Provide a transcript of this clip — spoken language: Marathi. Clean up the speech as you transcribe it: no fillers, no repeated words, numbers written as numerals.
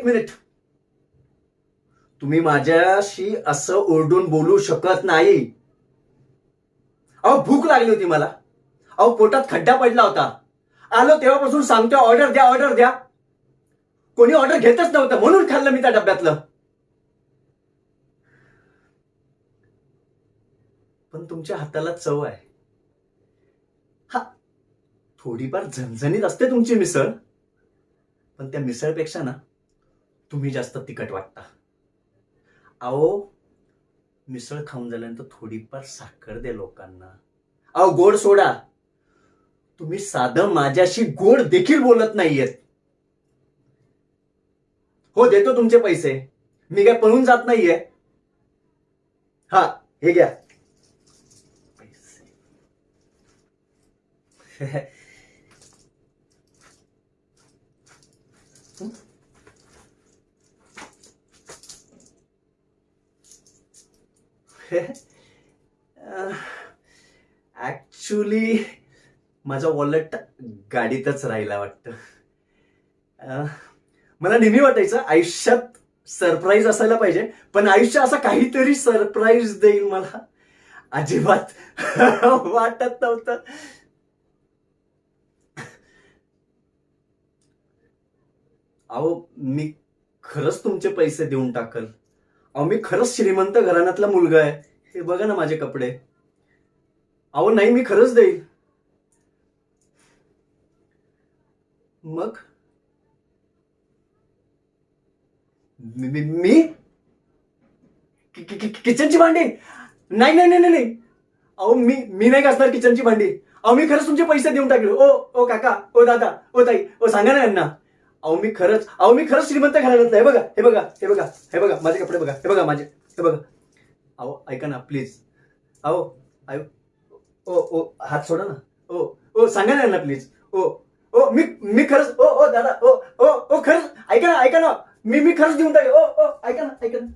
एक मिनिट. तुम्ही माझ्याशी असं ओरडून बोलू शकत नाही. अहो भूक लागली होती मला. अहो पोटात खड्डा पडला होता. आलो तेव्हापासून सांगतोय ऑर्डर द्या, ऑर्डर द्या. कोणी ऑर्डर घेतच नव्हतं म्हणून खाल्लं मी त्या डब्यातलं. पण तुमच्या हाताला चव आहे. हा, थोडीफार झणझणीत असते तुमची मिसळ, पण त्या मिसळपेक्षा ना तुम्ही जास्त तिखट वाटता. अहो मिसळ खाऊन झाल्यानंतर थोडीफार साखर द्या लोकांना. अहो गोड सोडा. तुम्ही साधं माझ्याशी गोड देखील बोलत नाहीयेत. हो देतो तुमचे पैसे, मी काय पळून जात नाहीये. हा हे घ्या पैसे. ऍक्च्युली माझा वॉलेट गाडीतच राहिला वाटतं. मला नेहमी वाटायचं आयुष्यात सरप्राईज असायला पाहिजे, पण आयुष्य असं काहीतरी सरप्राईज देईल मला अजिबात वाटत नव्हतं. अहो मी खरंच तुमचे पैसे देऊन टाकल. अहो मी खरंच श्रीमंत घराण्यातला मुलगा आहे. हे बघा ना माझे कपडे. अहो नाही मी खरंच देईल. मग मी किचनची भांडी? नाही नाही नाही नाही. अहो मी नाही घासणार किचनची भांडी. अहो मी खरंच तुमचे पैसे देऊन टाकले. ओ ओ काका, ओ दादा, ओ ताई, ओ सांगा ना यांना. अहो मी खरंच श्रीमंत घराण्यातला. हे बघा हे बघा हे बघा हे बघा माझे कपडे बघा. हे बघा माझे, हे बघा. अहो ऐका ना प्लीज. अहो ओ ओ हात सोडा ना. ओ ओ सांगा ना यांना प्लीज. ओ ओ मी खरंच. ओ ओ दादा, ओ ओ ओ खरंच ऐका ना, ऐका ना. मी खरंच देऊन टाकेल. ओ ओ ऐका ना, ऐका ना.